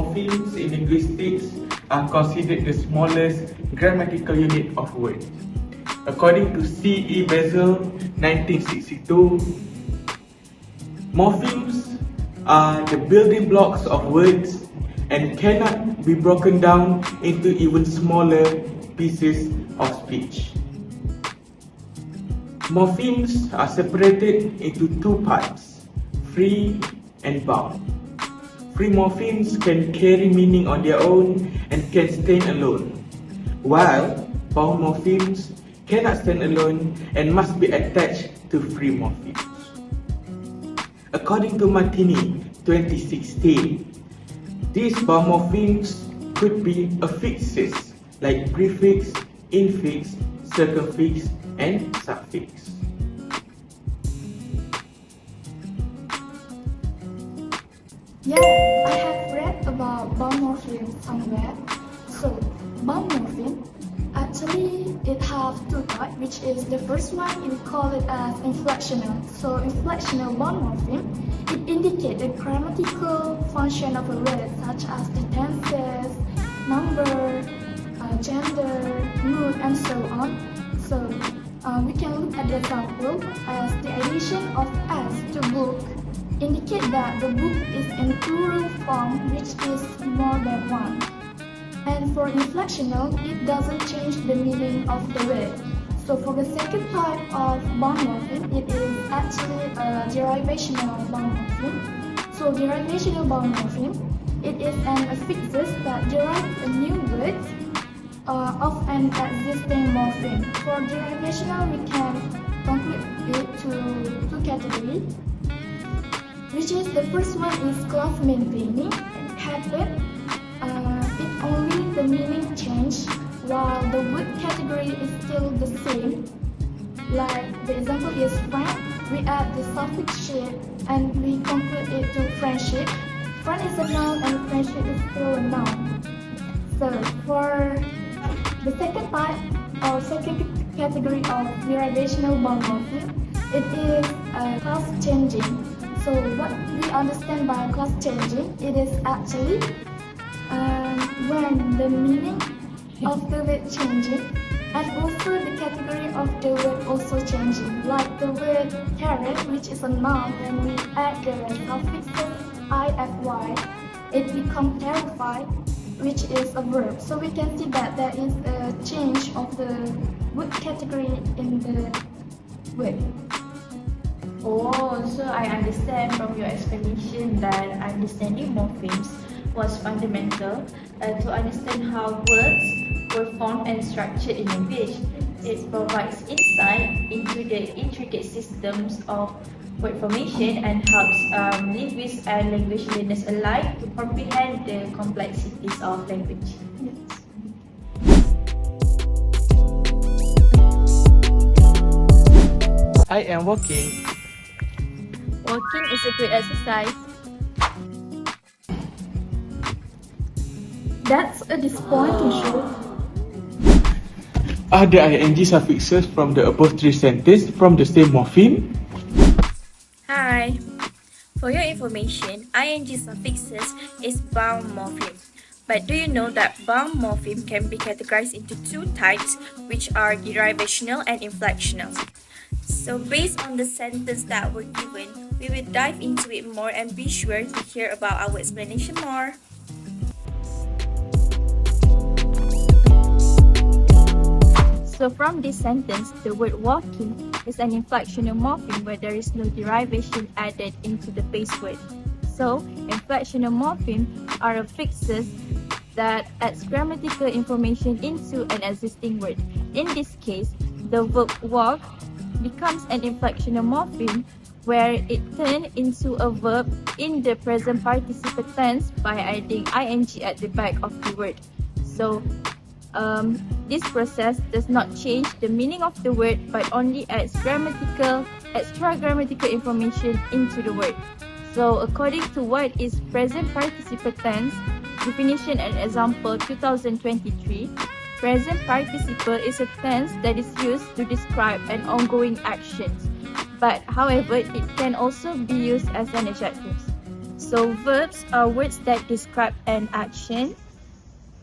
morphemes in linguistics are considered the smallest grammatical unit of words. According to C.E. Bezel, 1962, morphemes are the building blocks of words and cannot be broken down into even smaller pieces of speech. Morphemes are separated into two parts, free and bound. Free morphemes can carry meaning on their own and can stand alone, while bound morphemes cannot stand alone and must be attached to free morphemes. According to Martini, 2016, these bound morphemes could be affixes like prefix, infix, circumfix, and suffix. Yeah, I have read about bound morpheme somewhere. So, bound morpheme, actually it has two types, which is the first one, we call it as inflectional. So, inflectional bound morpheme, it indicates the grammatical function of a word, such as the tenses, number, gender, mood, and so on. So, we can look at the example as the addition of s to book indicate that the book is in plural form, which is more than one. And for inflectional, it doesn't change the meaning of the word. So for the second type of bound morpheme, it is actually a derivational bound morpheme. So derivational bound morpheme, it is an affixes that derives a new word of an existing morpheme. For derivational, we can conclude it to two categories, which is the first one is class maintaining. It happens, it only the meaning change while the word category is still the same. Like the example is friend, we add the suffix ship and we convert it to friendship. Friend is a noun and friendship is still a noun. So for the second type or second category of derivational bound morpheme, it is class changing. So what we understand by class changing, it is actually when the meaning of the word changing and also the category of the word also changing. Like the word carrot, which is a noun, when we add the suffixes ify, it becomes terrified, which is a verb. So we can see that there is a change of the word category in the word. Oh, so I understand from your explanation that understanding morphemes was fundamental to understand how words were formed and structured in language. It provides insight into the intricate systems of word formation and helps linguists and language learners alike to comprehend the complexities of language. Yes. I am walking. Walking is a great exercise. That's a disappointing show. Are the ing suffixes from the above three sentences from the same morpheme? Hi! For your information, ing suffixes is bound morpheme. But do you know that bound morpheme can be categorized into two types, which are derivational and inflectional? So based on the sentence that were given, we will dive into it more and be sure to hear about our explanation more. So from this sentence, the word walking is an inflectional morpheme where there is no derivation added into the base word. So inflectional morphemes are affixes that adds grammatical information into an existing word. In this case, the verb walk becomes an inflectional morpheme where it turns into a verb in the present participle tense by adding ing at the back of the word. So this process does not change the meaning of the word but only adds extra grammatical information into the word. So according to what is present participle tense, definition and example 2023, present participle is a tense that is used to describe an ongoing action, but however, it can also be used as an adjective. So verbs are words that describe an action,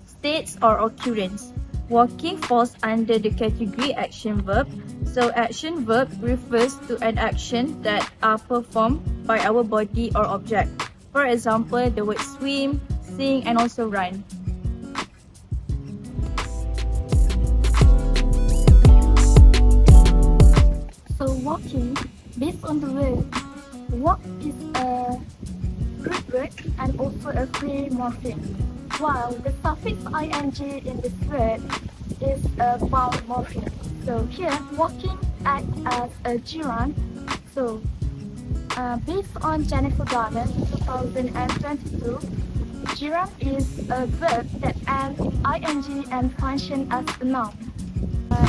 states or occurrence. Walking falls under the category action verb. So action verb refers to an action that are performed by our body or object. For example, the word swim, sing and also run. So walking, based on the word, walk is a root word and also a free morpheme, while the suffix ing in this word is a bound morpheme. So here, walking acts as a gerund. So based on Jennifer Garner 2022, gerund is a verb that ends in ing and function as a noun.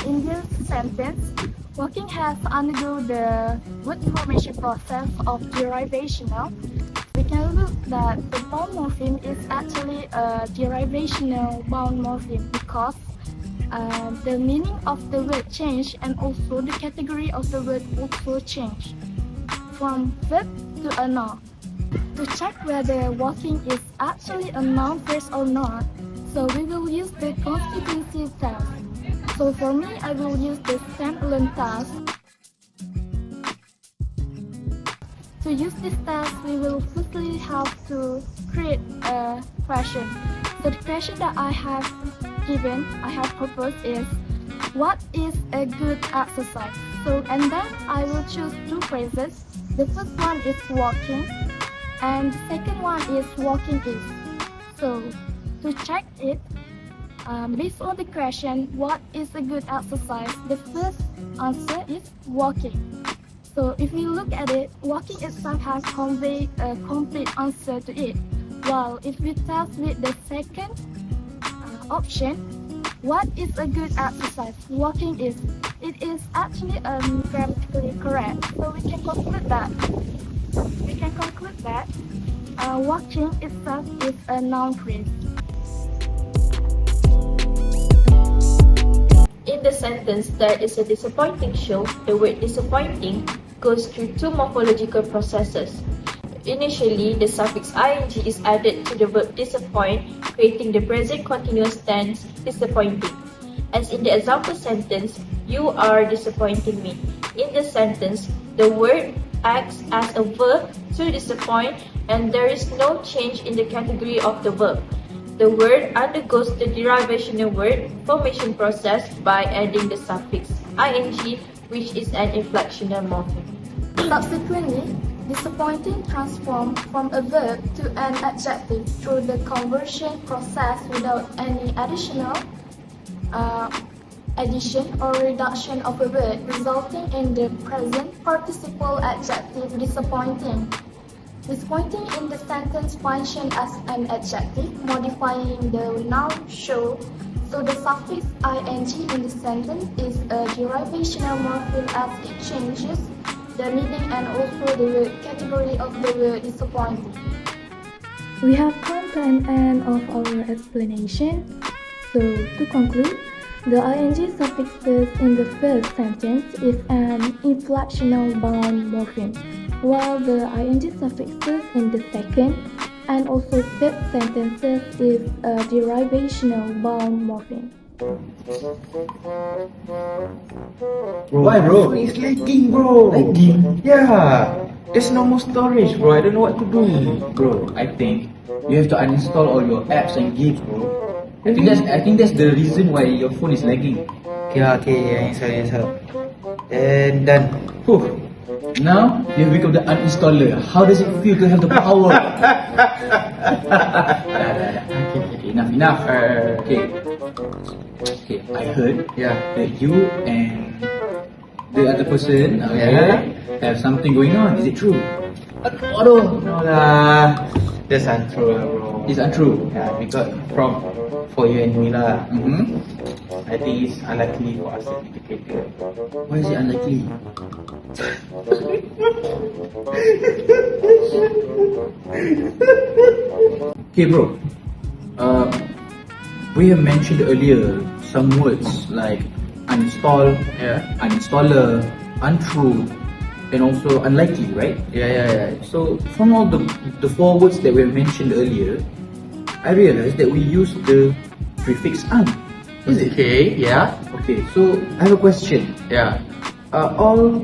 In this sentence, walking has undergone the word formation process of derivational. We can look that the bound morpheme is actually a derivational bound morpheme because the meaning of the word changed and also the category of the word also changed from verb to a noun. To check whether walking is actually a noun phrase or not, so we will use the constituency test. So for me, I will use the standalone task. To use this task, we will firstly have to create a question. So the question that I have proposed is, what is a good exercise? So and then I will choose two phrases. The first one is walking, and the second one is walking is. So to check it, based on the question, what is a good exercise? The first answer is walking. So if we look at it, walking itself has conveyed a complete answer to it. While if we test with the second option, what is a good exercise? Walking is. It is actually grammatically correct. So we can conclude that. Walking itself is a noun phrase. In the sentence, there is a disappointing show. The word disappointing goes through two morphological processes. Initially, the suffix ing is added to the verb disappoint, creating the present continuous tense disappointing. As in the example sentence, you are disappointing me. In the sentence, the word acts as a verb to disappoint and there is no change in the category of the verb. The word undergoes the derivational word formation process by adding the suffix ing, which is an inflectional morpheme. Subsequently, disappointing transforms from a verb to an adjective through the conversion process without any addition or reduction of a word, resulting in the present participle adjective disappointing. Disappointing in the sentence function as an adjective, modifying the noun show. So the suffix ing in the sentence is a derivational morpheme as it changes the meaning and also the category of the word disappointing. We have come to an end of our explanation. So to conclude, the ing suffixes in the first sentence is an inflectional bound morpheme, while the ing suffixes in the second and also third sentences is a derivational bound morpheme. Why, bro? It's lagging, bro. Lagging? Yeah. There's no more storage, bro. I don't know what to do. Bro, I think you have to uninstall all your apps and games, bro. I think that's the reason why your phone is lagging. Okay, install. And done. Whew. Now you have become the uninstaller. How does it feel to have the power? Okay, enough. Okay, I heard that you and the other person have something going on. Is it true? No lah. That's untrue, bro. It's untrue. Yeah, because for you and me lah. Mm-hmm. I think it's unlikely for us to be together. Why is it unlikely? Okay, bro. We have mentioned earlier some words like uninstall, uninstaller, untrue. and also unlikely, right? Yeah. So from all the four words that we mentioned earlier, I realized that we use the prefix "un." Is it? Okay, yeah. Okay, so I have a question. Yeah. All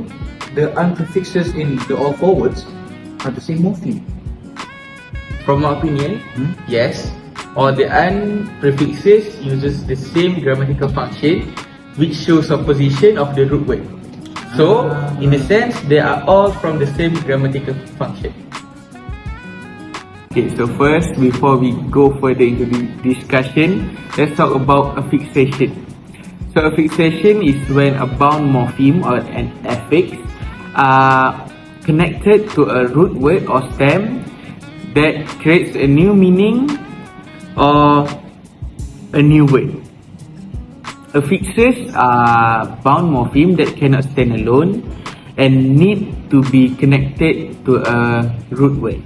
the "un" prefixes in the all four words are the same morpheme. From my opinion, yes. All the "un" prefixes uses the same grammatical function which shows opposition of the root word. So, in a sense, they are all from the same grammatical function. Okay, so first, before we go further into the discussion, let's talk about a fixation. So, a fixation is when a bound morpheme or an affix are connected to a root word or stem that creates a new meaning or a new word. Affixes are bound morpheme that cannot stand alone and need to be connected to a root word.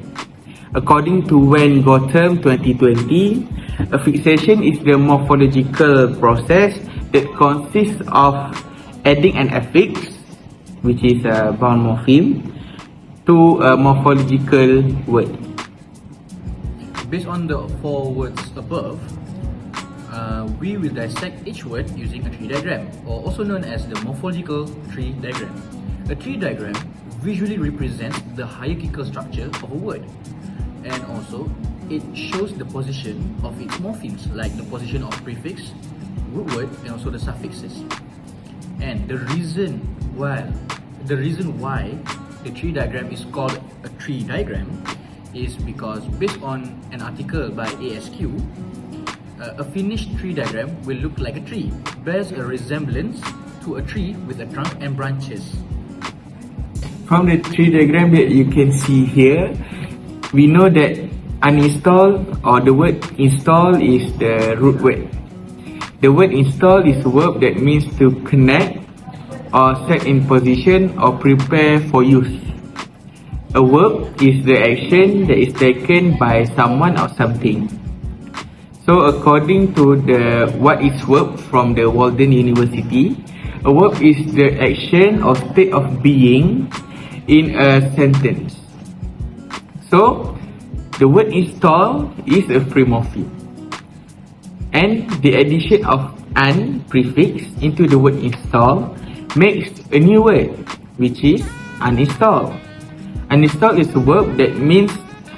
According to Wen Gotham 2020, a fixation is the morphological process that consists of adding an affix, which is a bound morpheme, to a morphological word. Based on the four words above, we will dissect each word using a tree diagram, or also known as the morphological tree diagram. A tree diagram visually represents the hierarchical structure of a word, and also it shows the position of its morphemes, like the position of prefix, root word, and also the suffixes. And the reason why the tree diagram is called a tree diagram is because, based on an article by ASQ, a finished tree diagram will look like a tree, bears a resemblance to a tree with a trunk and branches. From the tree diagram that you can see here, we know that uninstall or the word install is the root word. The word install is a verb that means to connect or set in position or prepare for use. A verb is the action that is taken by someone or something. So according to the what is verb from the Walden University, a verb is the action or state of being in a sentence. So the word install is a free morpheme, and the addition of "un" prefix into the word install makes a new word, which is uninstall. Uninstall is a verb that means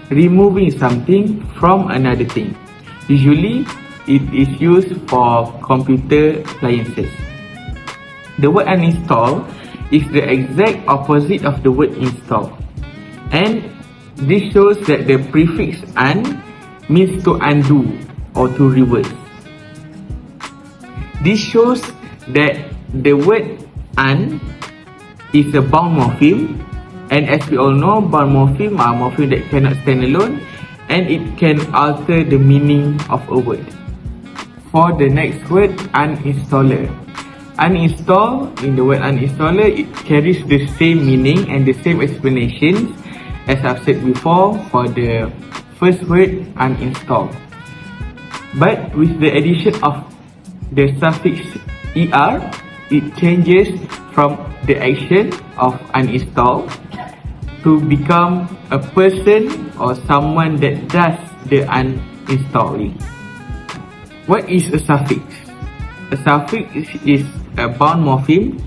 removing something from another thing. Usually, it is used for computer appliances. The word uninstall is the exact opposite of the word install, and this shows that the prefix "un" means to undo or to reverse. This shows that the word "un" is a bound morpheme, and as we all know, bound morpheme are morpheme that cannot stand alone, and it can alter the meaning of a word. For the next word, uninstaller. Uninstall, in the word uninstaller, it carries the same meaning and the same explanations as I've said before for the first word, uninstall. But with the addition of the suffix "er", it changes from the action of uninstall to become a person or someone that does the uninstalling. What is a suffix? A suffix is a bound morpheme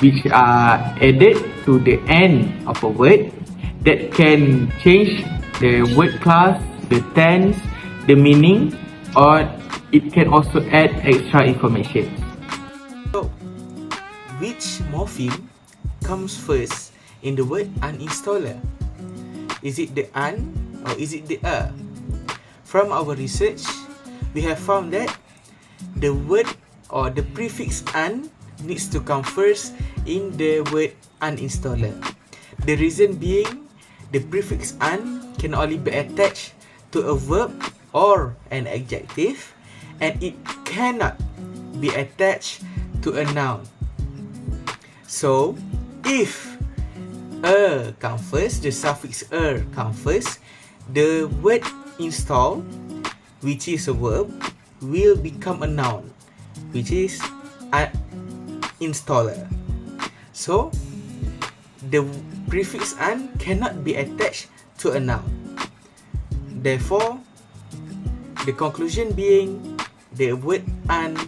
which are added to the end of a word that can change the word class, the tense, the meaning, or it can also add extra information. So, which morpheme comes first in the word uninstaller? Is it the "un" or is it the "er"? From our research, we have found that the word or the prefix "un" needs to come first in the word uninstaller. The reason being, the prefix "un" can only be attached to a verb or an adjective, and it cannot be attached to a noun. So, if come first, the suffix come first, the word install, which is a verb, will become a noun, which is an installer. So, the prefix "an" cannot be attached to a noun. Therefore, the conclusion being the word "an",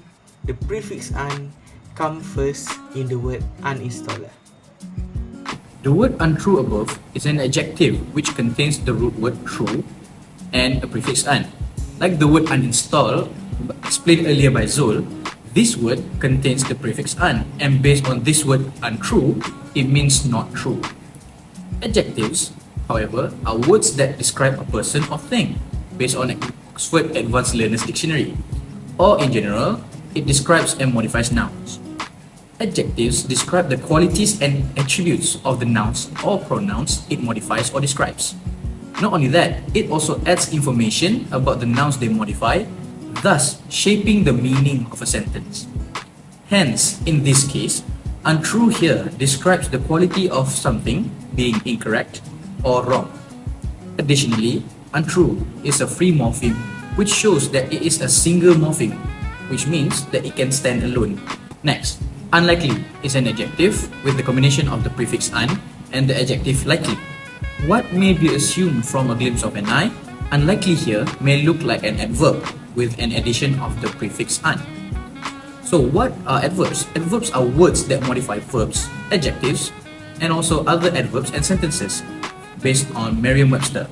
the prefix "an", come first in the word uninstaller. The word untrue above is an adjective which contains the root word true and a prefix "an". Like the word uninstall, explained earlier by Zul, this word contains the prefix "an", and based on this word untrue, it means not true. Adjectives, however, are words that describe a person or thing, based on Oxford Advanced Learners Dictionary, or in general, it describes and modifies nouns. Adjectives describe the qualities and attributes of the nouns or pronouns it modifies or describes. Not only that, it also adds information about the nouns they modify, thus shaping the meaning of a sentence. Hence, in this case, untrue here describes the quality of something being incorrect or wrong. Additionally, untrue is a free morpheme which shows that it is a single morpheme, which means that it can stand alone. Next, unlikely is an adjective with the combination of the prefix "an" and the adjective "likely". What may be assumed from a glimpse of an eye, unlikely here may look like an adverb with an addition of the prefix "an". So what are adverbs? Adverbs are words that modify verbs, adjectives, and also other adverbs and sentences based on Merriam-Webster.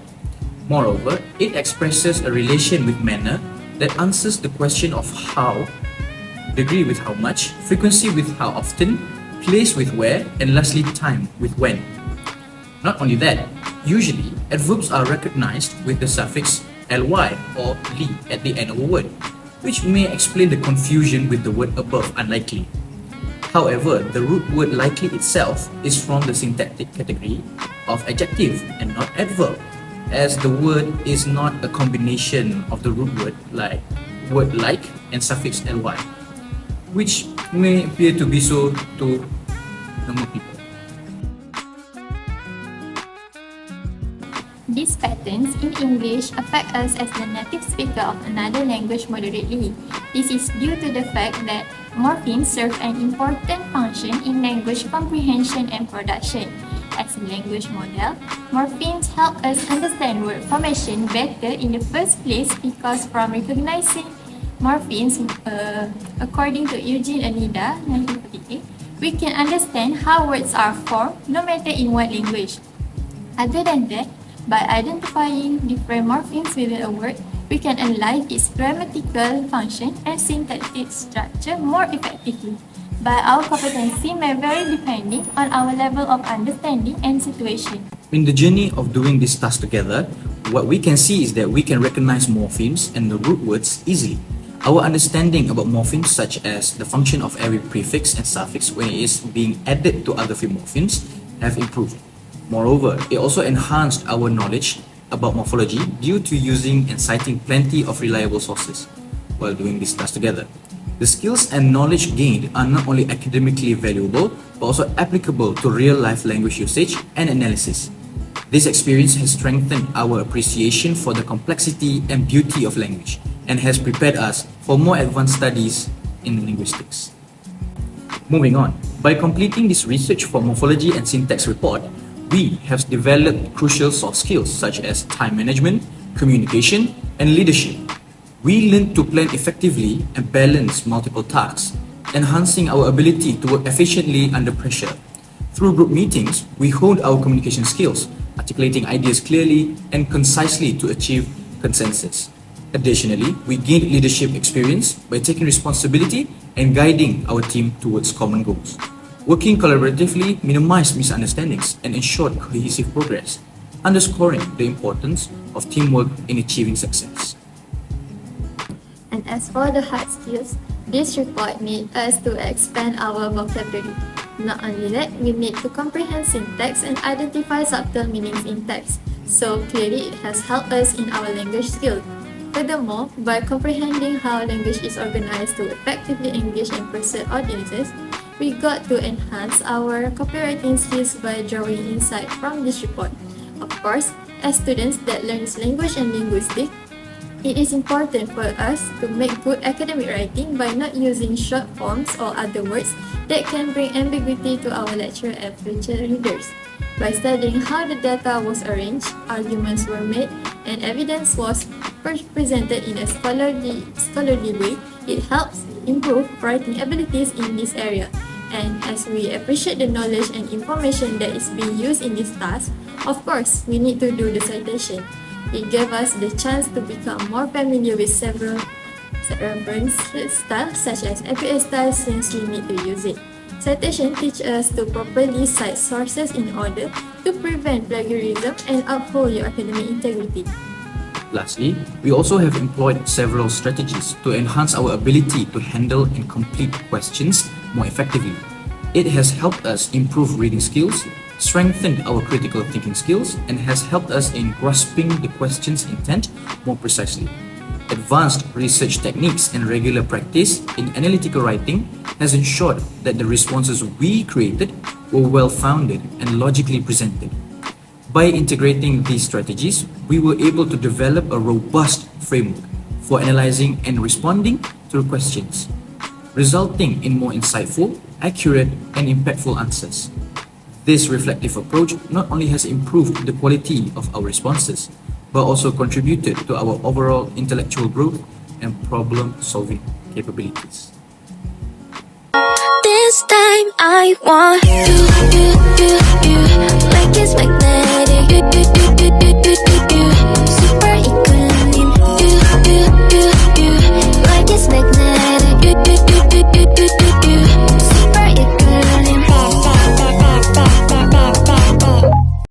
Moreover, it expresses a relation with manner that answers the question of how, degree with how much, frequency with how often, place with where, and lastly time with when. Not only that, usually adverbs are recognized with the suffix ly or li at the end of a word, which may explain the confusion with the word above, unlikely. However, the root word likely itself is from the syntactic category of adjective and not adverb, as the word is not a combination of the root word like and suffix ly, which may appear to be so to normal people. These patterns in English affect us as the native speaker of another language moderately. This is due to the fact that morphemes serve an important function in language comprehension and production. As a language model, morphemes help us understand word formation better in the first place because from recognizing morphemes, according to Eugene Anida, 1948, we can understand how words are formed no matter in what language. Other than that, by identifying different morphemes within a word, we can analyze its grammatical function and syntactic structure more effectively. But our competency may vary depending on our level of understanding and situation. In the journey of doing this task together, what we can see is that we can recognize morphemes and the root words easily. Our understanding about morphemes, such as the function of every prefix and suffix when it is being added to other few morphemes, have improved. Moreover, it also enhanced our knowledge about morphology due to using and citing plenty of reliable sources while doing this task together. The skills and knowledge gained are not only academically valuable, but also applicable to real-life language usage and analysis. This experience has strengthened our appreciation for the complexity and beauty of language and has prepared us for more advanced studies in linguistics. Moving on, by completing this research for morphology and syntax report, we have developed crucial soft skills such as time management, communication, and leadership. We learned to plan effectively and balance multiple tasks, enhancing our ability to work efficiently under pressure. Through group meetings, we honed our communication skills, articulating ideas clearly and concisely to achieve consensus. Additionally, we gained leadership experience by taking responsibility and guiding our team towards common goals. Working collaboratively minimized misunderstandings and ensured cohesive progress, underscoring the importance of teamwork in achieving success. And as for the hard skills, this report made us to expand our vocabulary. Not only that, we need to comprehend syntax and identify subtle meanings in text, so clearly it has helped us in our language skills. Furthermore, by comprehending how language is organized to effectively engage and persuade audiences, we got to enhance our copywriting skills by drawing insight from this report. Of course, as students that learns language and linguistics, It is important for us to make good academic writing by not using short forms or other words that can bring ambiguity to our lecture and future readers. By studying how the data was arranged, arguments were made, and evidence was presented in a scholarly way, it helps improve writing abilities in this area. And as we appreciate the knowledge and information that is being used in this task, of course, we need to do the citation. It gave us the chance to become more familiar with several reference styles such as APA style since we need to use it. Citation teach us to properly cite sources in order to prevent plagiarism and uphold your academic integrity. Lastly, we also have employed several strategies to enhance our ability to handle and complete questions more effectively. It has helped us improve reading skills, strengthened our critical thinking skills, and has helped us in grasping the question's intent more precisely. Advanced research techniques and regular practice in analytical writing has ensured that the responses we created were well-founded and logically presented. By integrating these strategies, we were able to develop a robust framework for analyzing and responding to questions, resulting in more insightful, accurate, and impactful answers. This reflective approach not only has improved the quality of our responses, but also contributed to our overall intellectual growth and problem-solving capabilities. This time I want you, like it's magnetic.